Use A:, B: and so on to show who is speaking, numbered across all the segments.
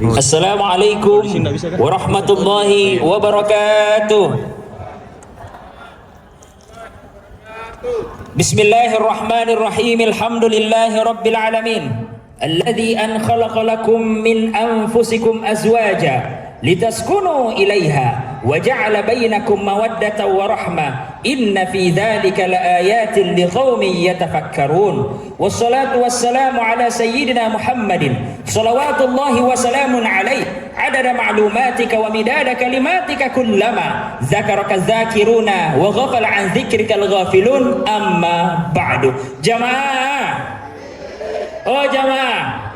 A: Assalamualaikum warahmatullahi wabarakatuh. Bismillahirrahmanirrahim. Alhamdulillahi rabbil alamin. Alladzi an khalaqa lakum min anfusikum azwaja litaskunu ilaiha wa ja'ala bainakum mawaddatan wa rahmah. Inna fi dzalika laayatin liqaumin yatafakkarun. Wassalatu wassalamu ala sayyidina Muhammadin shalawatullahi wa salamun alaihi adada ma'lumatika wa midada kalimatika kullama dzakaraka dzakiruna wa ghafala an dzikrika al-ghafilun. Amma ba'du. Jamaah, oh jamaah,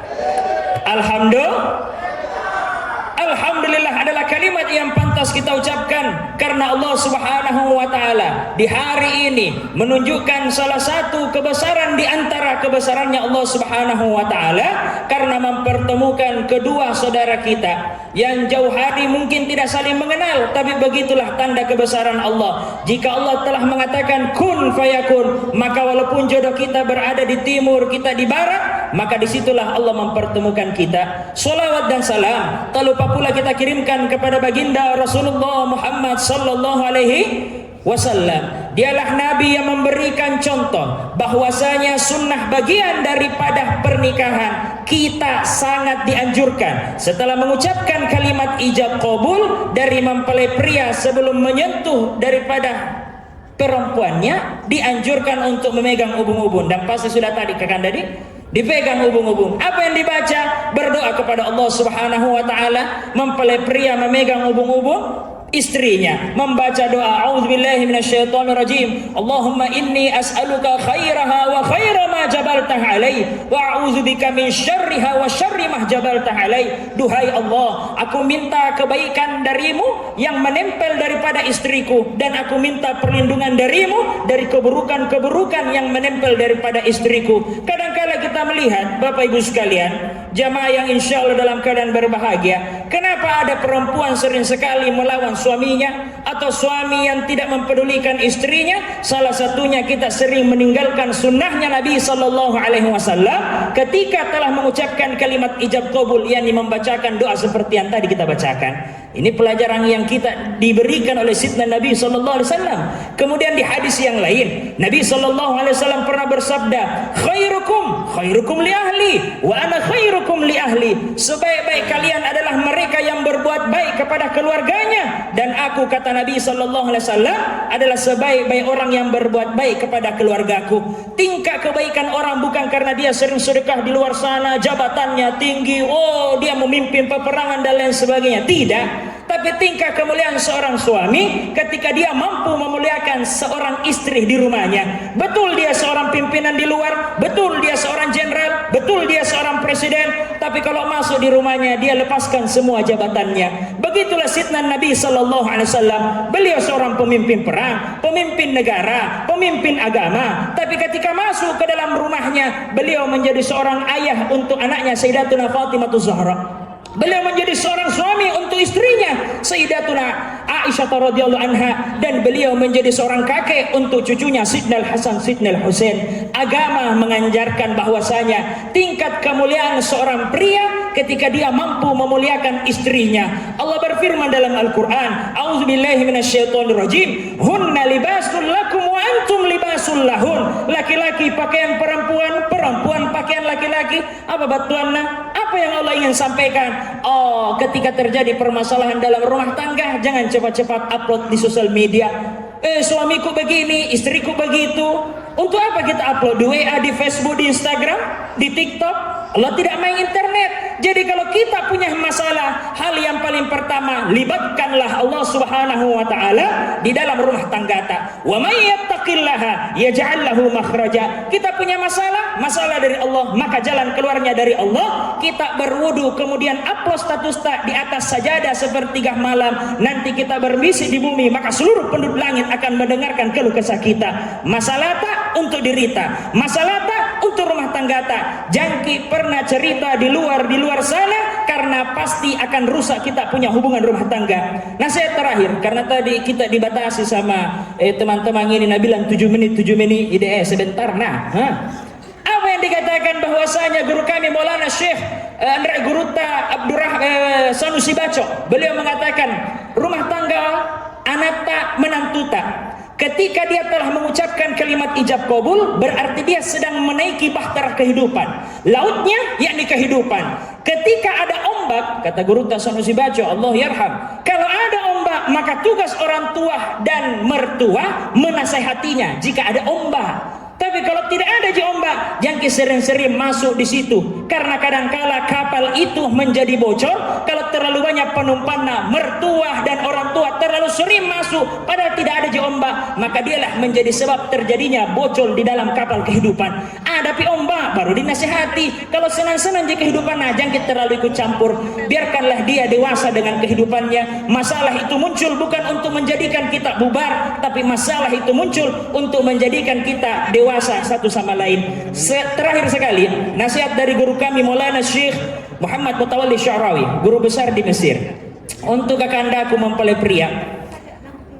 A: Alhamdulillah adalah kalimat yang pantas kita ucapkan karena Allah Subhanahu wa taala di hari ini menunjukkan salah satu kebesaran di antara kebesarannya Allah Subhanahu wa taala karena mempertemukan kedua saudara kita yang jauh hari mungkin tidak saling mengenal, tapi begitulah tanda kebesaran Allah. Jika Allah telah mengatakan kun fayakun, maka walaupun jodoh kita berada di timur, kita di barat, maka disitulah Allah mempertemukan kita. Salawat dan salam tak lupa pula kita kirimkan kepada baginda Rasulullah Muhammad sallallahu alaihi wasallam. Dialah Nabi yang memberikan contoh bahwasanya sunnah bagian daripada pernikahan. Kita sangat dianjurkan setelah mengucapkan kalimat ijab qabul dari mempelai pria sebelum menyentuh daripada perempuannya, dianjurkan untuk memegang ubun-ubun. Dan pasti sudah tadi dipegang ubun-ubun. Apa yang dibaca? Berdoa kepada Allah Subhanahu wa taala. Mempelai pria memegang ubun-ubun, istrinya membaca doa a'udzubillahi minasyaitonirrajim. Allahumma inni as'aluka khairaha wa khaira ma jabaltah alaihi wa a'udzubika min syarriha wa syarri ma jabaltah alaihi. Duhai Allah, aku minta kebaikan darimu yang menempel daripada istriku, dan aku minta perlindungan darimu dari keburukan-keburukan yang menempel daripada istriku. Kadang-kala kita melihat Bapak Ibu sekalian, jamaah yang insya Allah dalam keadaan berbahagia, kenapa ada perempuan sering sekali melawan suaminya, atau suami yang tidak mempedulikan istrinya? Salah satunya kita sering meninggalkan sunnahnya Nabi sallallahu alaihi wasallam ketika telah mengucapkan kalimat ijab qabul, yakni membacakan doa seperti yang tadi kita bacakan. Ini pelajaran yang kita diberikan oleh Sayyidina Nabi sallallahu alaihi wasallam. Kemudian di hadis yang lain, Nabi sallallahu alaihi wasallam pernah bersabda, khairukum li ahli wa ana khairukum li ahli. Sebaik-baik kalian adalah mereka yang berbuat baik kepada keluarganya, dan aku, kata Nabi sallallahu alaihi wasallam, adalah sebaik-baik orang yang berbuat baik kepada keluargaku. Tingkah kebaikan orang bukan karena dia sering sedekah di luar sana, jabatannya tinggi, oh dia memimpin peperangan dan lain sebagainya. Tidak. Tapi tingkah kemuliaan seorang suami ketika dia mampu memuliakan seorang istri di rumahnya. Betul dia seorang pimpinan di luar, betul dia seorang jenderal, betul dia seorang presiden, tapi kalau masuk di rumahnya dia lepaskan semua jabatannya. Begitulah Sayyidina Nabi sallallahu alaihi wasallam. Beliau seorang pemimpin perang, pemimpin negara, pemimpin agama, tapi ketika masuk ke dalam rumahnya, beliau menjadi seorang ayah untuk anaknya Sayyidatuna Fatimah Zahra. Beliau menjadi seorang suami untuk istrinya Sayyidatuna Aisyah radhiyallahu anha, dan beliau menjadi seorang kakek untuk cucunya Sayyidina Hasan, Sayyidina Husain. Agama mengajarkan bahwasanya tingkat kemuliaan seorang pria ketika dia mampu memuliakan istrinya. Allah berfirman dalam Al-Qur'an, a'udzubillahi minasyaitonirrajim, hunna libasul lakum wa antum libasul lahun. Laki-laki pakaian perempuan, perempuan pakaian laki-laki. Apa batuanna? Apa yang Allah ingin sampaikan? Oh, ketika terjadi permasalahan dalam rumah tangga, jangan cepat-cepat upload di sosial media. Suamiku begini, istriku begitu. Untuk apa kita upload di WA, di Facebook, di Instagram, di TikTok? Allah tidak main internet. Jadi kalau kita punya masalah, hal yang paling pertama, libatkanlah Allah Subhanahu wa taala di dalam rumah tangga ta. Wa may yattaqillaha yaj'al lahu makhraja. Kita punya masalah dari Allah, maka jalan keluarnya dari Allah. Kita berwudu, kemudian upload status tak di atas sajadah sepertiga malam. Nanti kita berbisik di bumi, maka seluruh penduduk langit akan mendengarkan keluh kesah kita. Masalah tak untuk dirita, masalah tak untuk rumah tangga tak. Jangki pernah cerita di luar sana, karena pasti akan rusak kita punya hubungan rumah tangga. Nasihat terakhir, karena tadi kita dibatasi sama teman-teman ini, Nabi bilang 7 menit sebentar. Nah, apa yang dikatakan bahwasanya guru kami Maulana Syekh Andre Guruta Sanusi Baco, beliau mengatakan rumah tangga anata menantuta. Ketika dia telah mengucapkan kalimat ijab kabul, berarti dia sedang menaiki bahtera kehidupan. Lautnya yakni kehidupan. Ketika ada ombak, kata Guru Sanusi Baco, Allah yarham, kalau ada ombak maka tugas orang tua dan mertua menasehatinya jika ada ombak. Tapi kalau tidak ada ombak, jangan sering-sering masuk di situ, karena kadangkala kapal itu menjadi bocor kalau terlalu banyak penumpangnya. Mertua dan orang tua terlalu sering masuk padahal tidak ada ombak, maka dialah menjadi sebab terjadinya bocor di dalam kapal kehidupan. Hadapi ombak baru dinasihati. Kalau senang-senang di kehidupan, jangan terlalu ikut campur, biarkanlah dia dewasa dengan kehidupannya. Masalah itu muncul bukan untuk menjadikan kita bubar, tapi masalah itu muncul untuk menjadikan kita dewasa satu sama lain. Terakhir sekali, nasihat dari guru kami Maulana Syekh Muhammad Mutawalli Sya'rawi, guru besar di Mesir. Untuk kakanda-aku mempelai pria,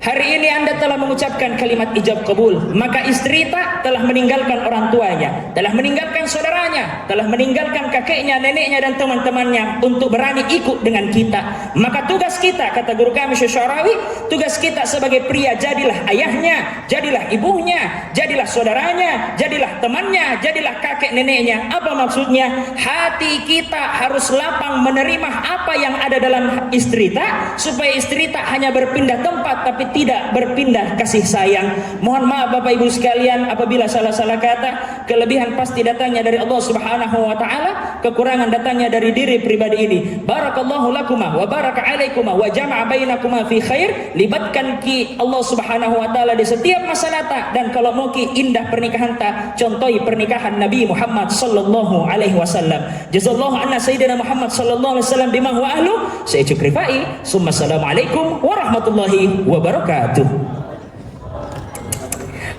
A: hari ini Anda telah mengucapkan kalimat ijab kabul, maka istri tak telah meninggalkan orang tuanya, telah meninggalkan saudaranya, telah meninggalkan kakeknya, neneknya dan teman-temannya untuk berani ikut dengan kita. Maka tugas kita, kata guru kami Syekh Sya'rawi, tugas kita sebagai pria, jadilah ayahnya, jadilah ibunya, jadilah saudaranya, jadilah temannya, jadilah kakek neneknya. Apa maksudnya? Hati kita harus lapang menerima apa yang ada dalam istri tak, supaya istri tak hanya berpindah tempat tapi tidak berpindah kasih sayang. Mohon maaf Bapak Ibu sekalian apabila salah-salah kata. Kelebihan pasti datangnya dari Allah Subhanahu wa taala, kekurangan datangnya dari diri pribadi ini. Barakallahu lakuma wa baraka alaikuma wa jama'a bainakuma fi khair. Libatkan ki Allah Subhanahu wa taala di setiap masalah ta, dan kalau mau ki indah pernikahan ta, contohi pernikahan Nabi Muhammad sallallahu alaihi wasallam. Jazallahu anna sayyidina Muhammad sallallahu alaihi wasallam bima huwa ahlu. Saya Cuk Rifai. Summa assalamualaikum warahmatullahi wabarakatuh.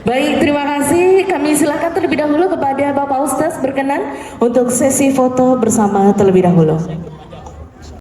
B: Baik, terima kasih. Kami silakan terlebih dahulu kepada Bapak Ustaz berkenan untuk sesi foto bersama terlebih dahulu.